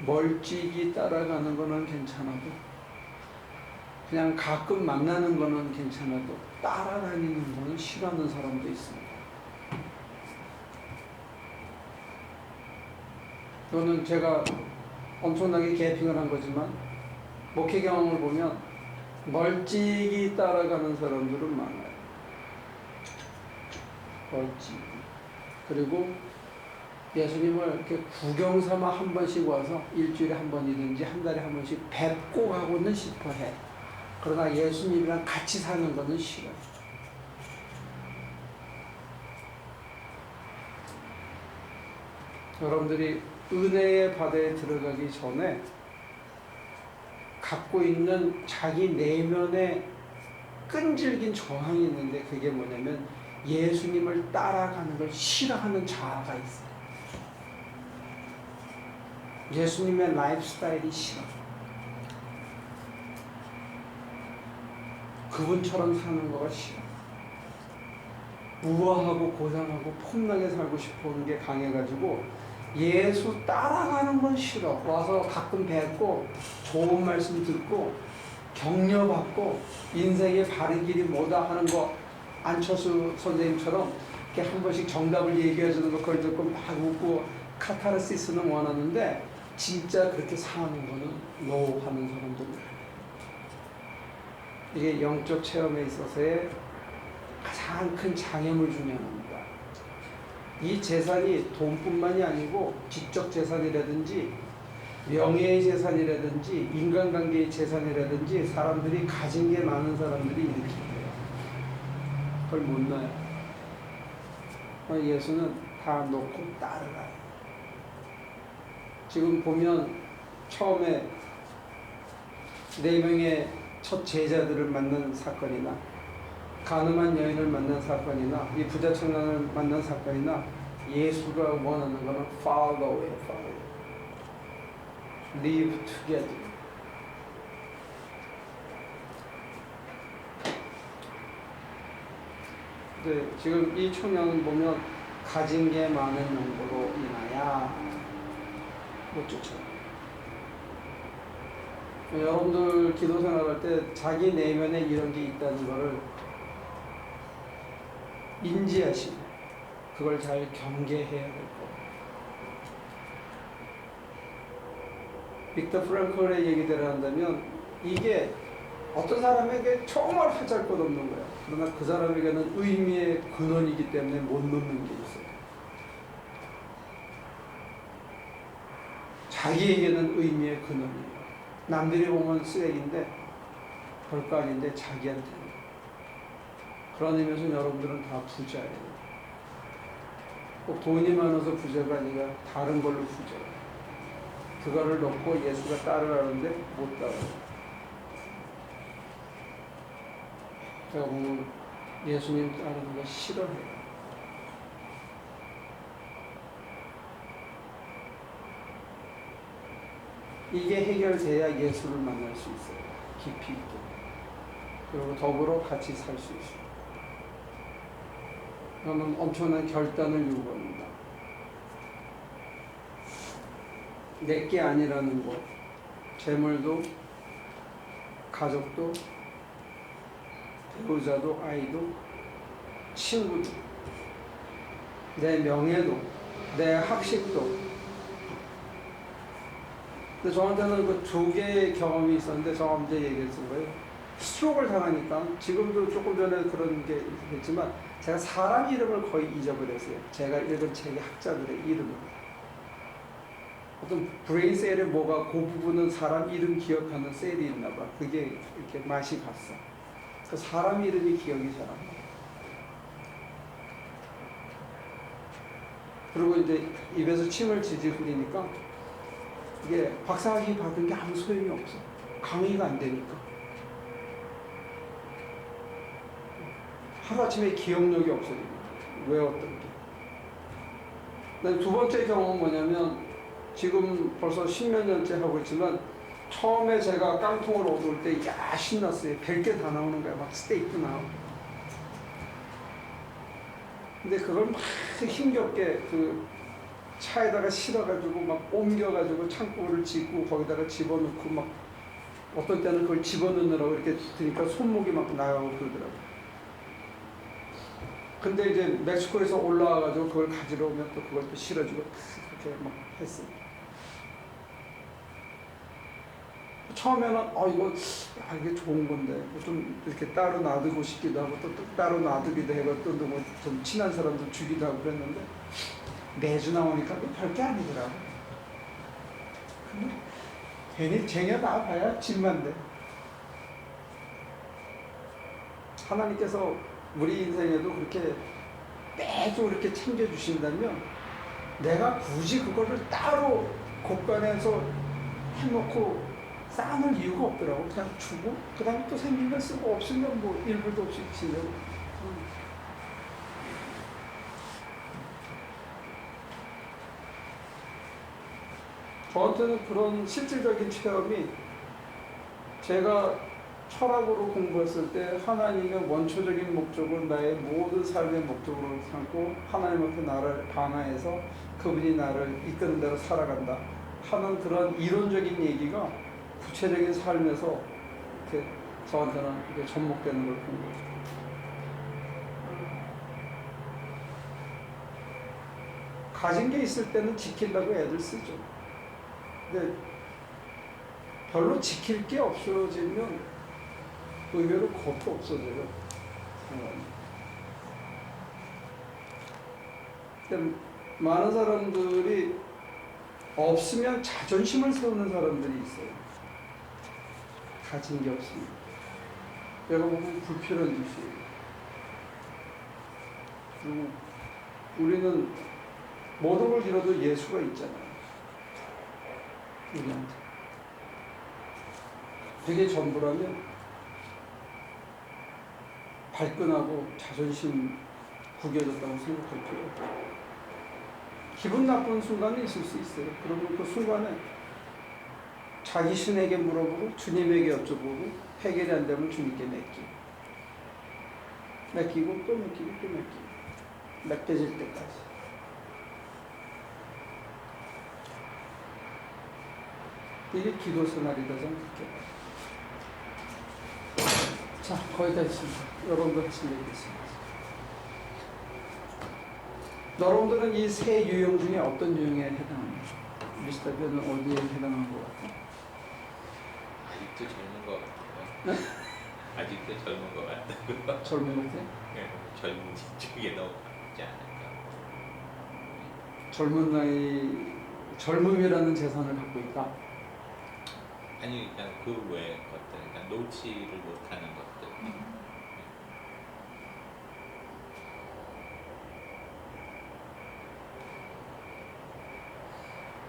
멀찍이 따라가는 거는 괜찮아도, 그냥 가끔 만나는 거는 괜찮아도 따라다니는 거는 싫어하는 사람도 있습니다. 이거는 제가 엄청나게 개핑을 한 거지만 목회 경험을 보면 멀찍이 따라가는 사람들은 많아요. 멀찍이. 그리고 예수님을 이렇게 구경 삼아 한 번씩 와서 일주일에 한 번이든지 한 달에 한 번씩 뵙고 가고는 싶어 해. 그러나 예수님이랑 같이 사는 거는 싫어요. 여러분들이 은혜의 바다에 들어가기 전에 갖고 있는 자기 내면의 끈질긴 저항이 있는데, 그게 뭐냐면 예수님을 따라가는 걸 싫어하는 자아가 있어요. 예수님의 라이프 스타일이 싫어. 그분처럼 사는 거가 싫어. 우아하고 고상하고 폼나게 살고 싶어 하는 게 강해가지고 예수 따라가는 건 싫어. 와서 가끔 뵙고 좋은 말씀 듣고 격려받고 인생의 바른 길이 뭐다 하는 거, 안철수 선생님처럼 이렇게 한 번씩 정답을 얘기해 주는 거 그걸 듣고 막 웃고 카타르시스는 원하는데, 진짜 그렇게 사는 거는 노 하는 사람들이에요. 이게 영적 체험에 있어서의 가장 큰 장애물 중에 하나입니다. 이 재산이 돈뿐만이 아니고 지적 재산이라든지 명예의 재산이라든지 인간관계의 재산이라든지 사람들이 가진 게 많은 사람들이 이렇게 돼요. 그걸 못 놔요. 예수는 다 놓고 따르라. 지금 보면 처음에 4명의 첫 제자들을 만난 사건이나 가늠한 여인을 만난 사건이나 이 부자 청년을 만난 사건이나, 예수가 원하는 것은 follow it, follow it. live together. 네, 지금 이 청년을 보면 가진 게 많은 용도로 인하여 못 쫓아요. 여러분들 기도 생활할 때 자기 내면에 이런 게 있다는 것을 인지하시고 그걸 잘 경계해야 될 거예요. 빅터 프랑클의 얘기대로 한다면 이게 어떤 사람에게 정말 하잘것없는 거예요. 그러나 그 사람에게는 의미의 근원이기 때문에 못 놓는 게 있어요. 자기에게는 의미의 근원이에요. 남들이 보면 쓰레기인데 별거 아닌데 자기한테는. 그런 의미에서 여러분들은 다 부자예요. 꼭 돈이 많아서 부자가 아니라 다른 걸로 부자예요. 그거를 놓고 예수가 따르라는데 못 따라요. 제가 보면 예수님 따르는 거 싫어해요. 이게 해결돼야 예수를 만날 수 있어요. 깊이 있게. 그리고 더불어 같이 살 수 있어요. 그러면 엄청난 결단을 요구합니다. 내게 아니라는 것, 재물도, 가족도, 배우자도, 아이도, 친구도, 내 명예도, 내 학식도. 근데 저한테는 그 2개의 경험이 있었는데 제가 언제 얘기했을 거예요. 스트로크를 당하니까, 지금도 조금 전에 그런 게 있겠지만 제가 사람 이름을 거의 잊어버렸어요. 제가 읽은 책의 학자들의 이름을. 어떤 브레인 셀에 뭐가 그 부분은 사람 이름 기억하는 셀이 있나 봐. 그게 이렇게 맛이 갔어. 그 사람 이름이 기억이 잘 안 나. 그리고 이제 입에서 침을 지지 흘리니까 이게 박사학위 받은 게 아무 소용이 없어. 강의가 안 되니까. 하루아침에 기억력이 없어지고 외웠던 게. 2번째 경험은 뭐냐면, 지금 벌써 10몇 년째 하고 있지만 처음에 제가 깡통을 얻을 때 야 신났어요. 별게 다 나오는 거야. 막 스테이크 나오고. 근데 그걸 막 힘겹게 그 차에다가 실어가지고 막 옮겨가지고 창고를 짓고 거기다가 집어넣고 막 어떤 때는 그걸 집어넣느라고 이렇게 드니까 손목이 막 나가고 그러더라고요. 근데 이제 멕시코에서 올라와가지고 그걸 가지러 오면 또 그걸 또 실어주고 그렇게 막 했어요. 처음에는 이게 좋은 건데 좀 이렇게 따로 놔두고 싶기도 하고 또 따로 놔두기도 하고 또 뭐 좀 친한 사람들 주기도 하고 그랬는데 매주 나오니까 또 별게 아니더라고. 근데 괜히 쟁여 놔봐야 짐만 돼. 하나님께서 우리 인생에도 그렇게 매주 이렇게 챙겨주신다면 내가 굳이 그거를 따로 곳간에서 해놓고 쌓을 이유가 없더라고. 그냥 주고 그 다음에 또 생기면 쓰고 없으면 뭐 일부도 없이 지내고. 저한테는 그런 실질적인 체험이 제가 철학으로 공부했을 때 하나님의 원초적인 목적을 나의 모든 삶의 목적으로 삼고 하나님 앞에 나를 반하해서 그분이 나를 이끄는 대로 살아간다 하는 그런 이론적인 얘기가 구체적인 삶에서 이렇게 저한테는 이렇게 접목되는 걸 본 거죠. 가진 게 있을 때는 지키려고 애들 쓰죠. 근데 별로 지킬 게 없어지면 의외로 겁도 없어져요. 근데 많은 사람들이 없으면 자존심을 세우는 사람들이 있어요. 가진 게 없으면. 내가 보면 불필요한 짓이에요. 그리고 우리는 모든 걸 잃어도 예수가 있잖아요. 우리한테. 그게 전부라면 발끈하고 자존심 구겨졌다고 생각할 필요 없고 기분 나쁜 순간이 있을 수 있어요. 그러면 그 순간에 자기 신에게 물어보고 주님에게 여쭤보고 해결이 안 되면 주님께 맡기고 또 맡겨질 때까지. 이게 기도 생활이다 저는 그렇게. 자, 거의 다 했습니다. 여러분들 하신 얘기 있습니다. 여러분들은 이 세 유형 중에 어떤 유형에 해당합니까? 미스터 변은 어디에 해당한 것 같아요? 아직도 젊은 것 같아요. 네? 아직도 젊은 것 같다고요. 젊은 것 같아요? 네, 젊은 쪽에 너무 가깝지 않을까. 젊은 나이, 젊음이라는 재산을 갖고 있다. 아니, 그냥 그 외의 것들, 그러니까 놓지를 못하는 것들.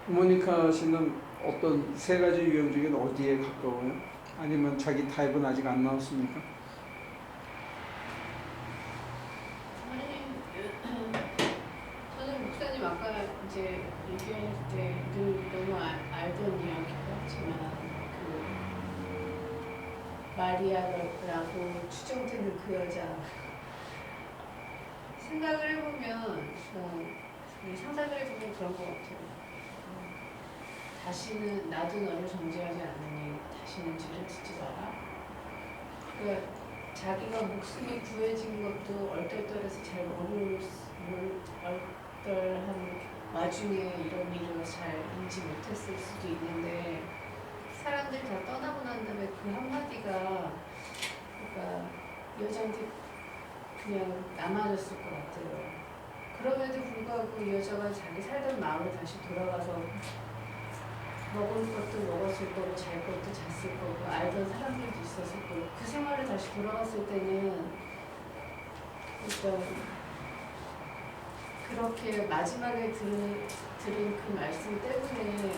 모니카 씨는 어떤 세 가지 유형 중에 어디에 가까워요? 아니면 자기 타입은 아직 안 나왔습니까? 저는 목사님 아까 이제 얘기할 때 너무 알던 이야기였지만 그 마리아라고 추정되는 그 여자 생각을 해보면 상상을 해보면 그런 것 같아요. 다시는 나도 너를 정죄하지 않으니 다시는 죄를 짓지 마라. 그러니까 자기가 목숨이 구해진 것도 얼떨떨해서 잘 얼떨한 와중에 이런 일을 잘 인지 못했을 수도 있는데 사람들이 다 떠나고 난 다음에 그 한마디가 그러니까 여자한테 그냥 남아졌을 것 같아요. 그럼에도 불구하고 이 여자가 자기 살던 마을로 다시 돌아가서 먹을 것도 먹었을 거고 잘 것도 잤을 거고 알던 사람들도 있었을 거고 그 생활을 다시 돌아갔을 때는 일단 그렇게 마지막에 들은 그 말씀 때문에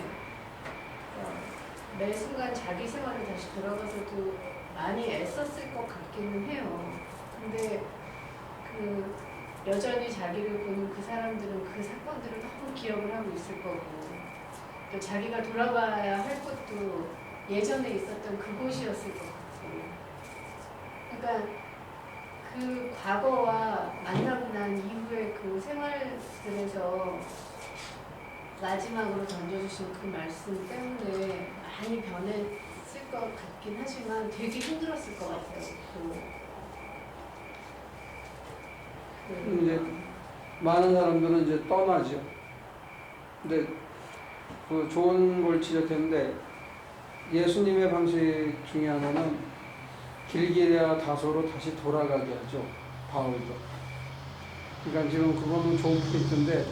매 순간 자기 생활을 다시 돌아가서도 많이 애썼을 것 같기는 해요. 근데 그 여전히 자기를 보는 그 사람들은 그 사건들을 너무 기억을 하고 있을 거고 또 자기가 돌아가야 할 곳도 예전에 있었던 그곳이었을 것 같고 그러니까 그 과거와 만나고 난 이후의 그 생활들에서 마지막으로 던져주신 그 말씀 때문에 많이 변했을 것 같긴 하지만 되게 힘들었을 것 같아요. 이제 많은 사람들은 이제 떠나죠. 근데 그 좋은 걸 지적했는데 예수님의 방식 중에 하나는 길기레아 다소로 다시 돌아가게 하죠. 바울도. 그러니까 지금 그거는 좋은 포인트인데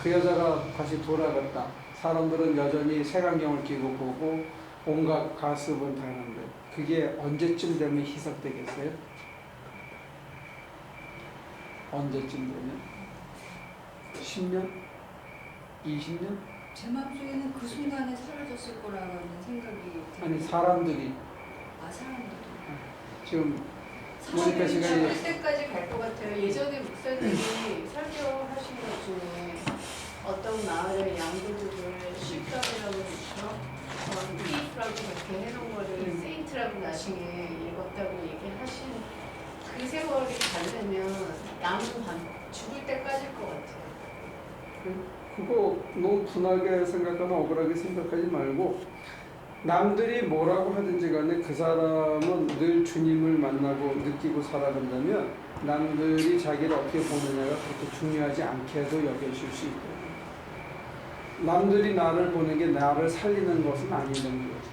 그 여자가 다시 돌아갔다. 사람들은 여전히 색안경을 끼고 보고 온갖 가습은 당하는데 그게 언제쯤 되면 희석되겠어요? 언제쯤 되면? 10년? 20년? 제 마음속에는 그 순간에 사라졌을 거라는 생각이 아니 들어요. 사람들이 사람들도 지금 모니카 씨가 죽을 이제 때까지 갈 것 같아요. 예전에 목사님이 설교하신 것 중에 어떤 마을의 양도들을 십자가라고 그러죠. 피라고 그렇게 해놓은 거를 세인트라고 나중에 읽었다고 얘기하신 그 세월이 가려면 남은 밤 죽을 때까지일 것 같아요. 그거 너무 분하게 생각하거나 억울하게 생각하지 말고 남들이 뭐라고 하든지 간에 그 사람은 늘 주님을 만나고 느끼고 살아간다면 남들이 자기를 어떻게 보느냐가 그렇게 중요하지 않게도 여겨질 수 있고 남들이 나를 보는 게 나를 살리는 것은 아니라는 거죠.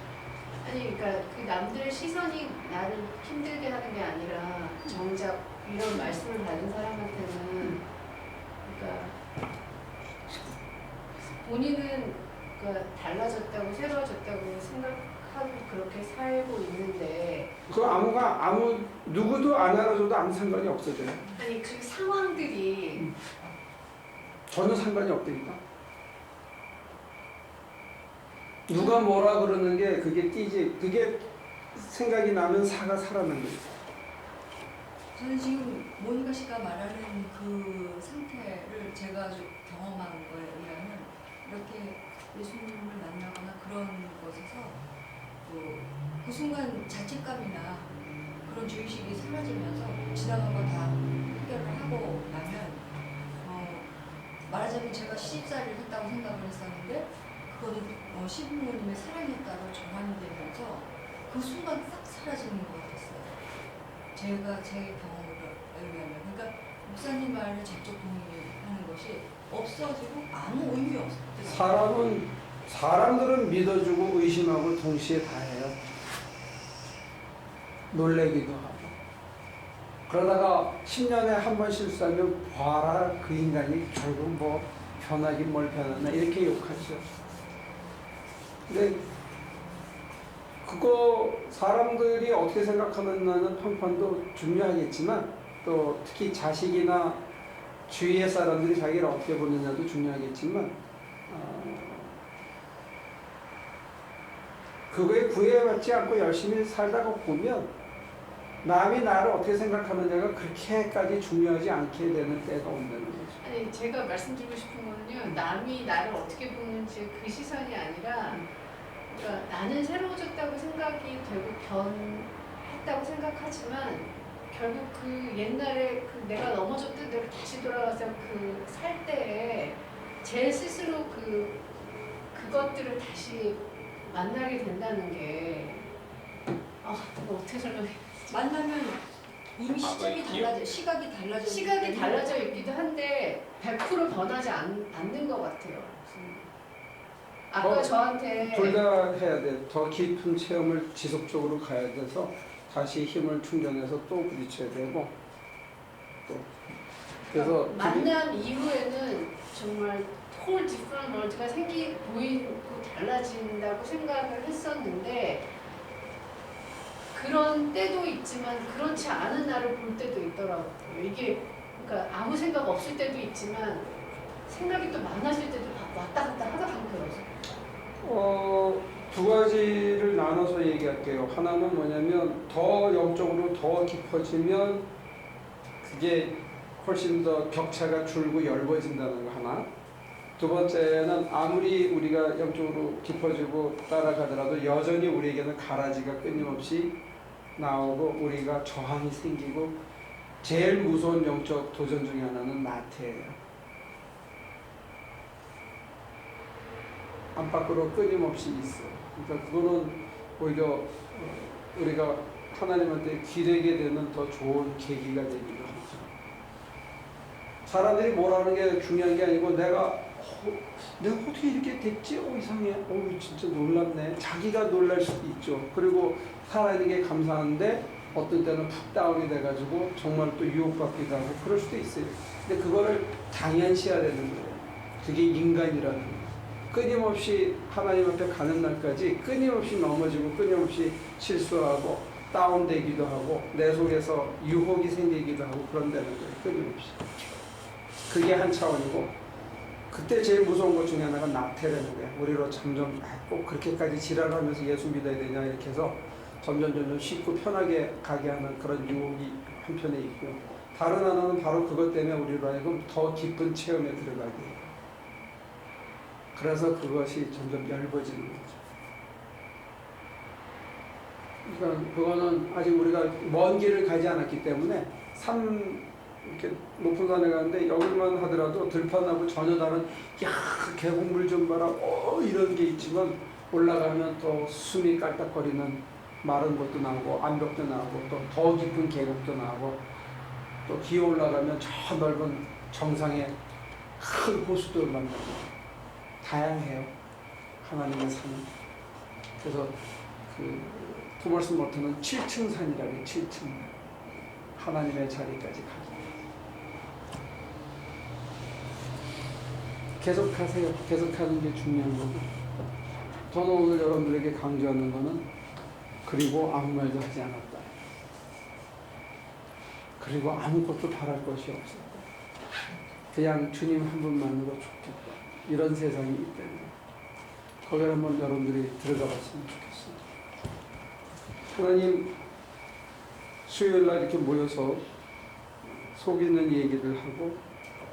아니 그러니까 그 남들의 시선이 나를 힘들게 하는 게 아니라 정작 이런 말씀을 받은 사람한테는 그러니까 본인은 그러니까 달라졌다고 새로워졌다고 생각하고 그렇게 살고 있는데 그 아무 누구도 안 알아줘도 아무 상관이 없어져요. 아니 그 상황들이 전혀 상관이 없다니까. 누가 뭐라 그러는 게 그게 띄지. 그게 생각이 나면 사가 살아나는 거예요. 저는 지금 모니카 씨가 말하는 그 상태를 제가 아주 경험한 거에 의하면 이렇게 예수님을 만나거나 그런 것에서 그 순간 자책감이나 그런 죄의식이 사라지면서 지나간 거 다 해결을 하고 나면 말하자면 제가 시집살이를 했다고 생각을 했었는데 그거는 시부모님의 사랑에 따라 전환이 되면서 그 순간 싹 사라지는 것 같았어요. 제가 제 경험을 의하면 그러니까 목사님 말에 적극 동의하는 것이 없어지고 아무 의미 없어요. 사람들은 믿어주고 의심하고 동시에 다 해요. 놀래기도 하고. 그러다가 10년에 한 번 실수하면 봐라 그 인간이 결국 뭐 변하긴 뭘 변했나 이렇게 욕하죠. 근데 그거 사람들이 어떻게 생각하느냐는 평판도 중요하겠지만 또 특히 자식이나 주위의 사람들이 자기를 어떻게 보느냐도 중요하겠지만 그거에 구애받지 않고 열심히 살다가 보면 남이 나를 어떻게 생각하느냐가 그렇게까지 중요하지 않게 되는 때가 온다는 거죠. 아니 제가 말씀드리고 싶은 거는요. 남이 나를 어떻게 보는지 그 시선이 아니라 그러니까 나는 새로워졌다고 생각이 되고 변했다고 생각하지만 결국 그 옛날에 그 내가 넘어졌던 데로 다시 돌아가서 그 살 때에 제 스스로 그것들을 다시 만나게 된다는 게 이거 어떻게 설명해? 만나면 이미 시점이 달라져, 시각이 달라져 있기도 한데 100% 변하지 않는 것 같아요. 아까 저한테 둘 다 해야 돼. 더 깊은 체험을 지속적으로 가야 돼서 다시 힘을 충전해서 또 부딪혀야 되고 또 그래서 만남 이후에는 정말 whole different world가 보이고 달라진다고 생각을 했었는데 그런 때도 있지만 그렇지 않은 날을 볼 때도 있더라고요. 이게 그러니까 아무 생각 없을 때도 있지만 생각이 또 많아질 때도 왔다 갔다 하더라고요. 두 가지를 나눠서 얘기할게요. 하나는 뭐냐면 더 영적으로 더 깊어지면 그게 훨씬 더 격차가 줄고 엷어진다는 거 하나. 두 번째는 아무리 우리가 영적으로 깊어지고 따라가더라도 여전히 우리에게는 가라지가 끊임없이 나오고 우리가 저항이 생기고 제일 무서운 영적 도전 중에 하나는 나태예요. 안팎으로 끊임없이 있어. 그러니까 그거는 오히려 우리가 하나님한테 기대게 되는 더 좋은 계기가 되기도 하죠. 사람들이 뭐라는 게 중요한 게 아니고 내가 어떻게 이렇게 됐지? 이상해. 진짜 놀랍네. 자기가 놀랄 수도 있죠. 그리고 하나님께 감사한데 어떤 때는 푹 다운이 돼가지고 정말 또 유혹받기도 하고 그럴 수도 있어요. 근데 그거를 당연시해야 되는 거예요. 그게 인간이라는 거예요. 끊임없이 하나님 앞에 가는 날까지 끊임없이 넘어지고 끊임없이 실수하고 다운되기도 하고 내 속에서 유혹이 생기기도 하고 그런다는 거예요. 끊임없이. 그게 한 차원이고 그때 제일 무서운 것 중에 하나가 낙태라는 거예요. 우리로 점점 꼭 그렇게까지 지랄하면서 예수 믿어야 되냐 이렇게 해서 점점 쉽고 편하게 가게 하는 그런 유혹이 한편에 있고 다른 하나는 바로 그것 때문에 우리로 하여금 더 깊은 체험에 들어가게 해요. 그래서 그것이 점점 얇아지는 거죠. 그러니까 그거는 아직 우리가 먼 길을 가지 않았기 때문에 이렇게 높은 산에 가는데 여기만 하더라도 들판하고 전혀 다른 계곡물 좀 봐라 이런 게 있지만 올라가면 또 숨이 깔딱거리는 마른 곳도 나오고 암벽도 나오고 또 더 깊은 계곡도 나오고 또 기어 올라가면 저 넓은 정상에 큰 호수도 만나고 다양해요. 하나님의 산은. 그래서 그 토마스 머튼은 7층 산이라고 해요. 7층. 하나님의 자리까지 가기. 계속하세요. 계속하는 게 중요한 거고. 저는 오늘 여러분들에게 강조하는 거는 그리고 아무 말도 하지 않았다. 그리고 아무것도 바랄 것이 없었다. 그냥 주님 한 분만으로 좋겠다. 이런 세상이 있다는 거예요. 거기에 한번 여러분들이 들어가 봤으면 좋겠어요. 하나님 수요일날 이렇게 모여서 속 있는 얘기를 하고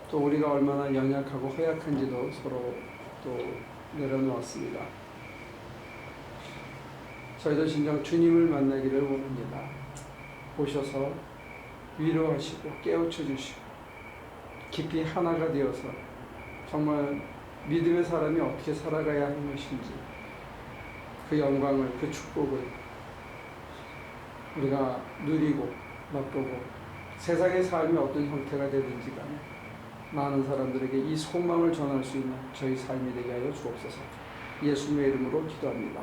또 우리가 얼마나 연약하고 허약한지도 서로 또 내려놓았습니다. 저희도 진정 주님을 만나기를 원합니다. 오셔서 위로하시고 깨우쳐 주시고 깊이 하나가 되어서 정말 믿음의 사람이 어떻게 살아가야 하는 것인지 그 영광을, 그 축복을 우리가 누리고 맛보고 세상의 삶이 어떤 형태가 되든지 간에 많은 사람들에게 이 소망을 전할 수 있는 저희 삶이 되게 하여 주옵소서. 예수님의 이름으로 기도합니다.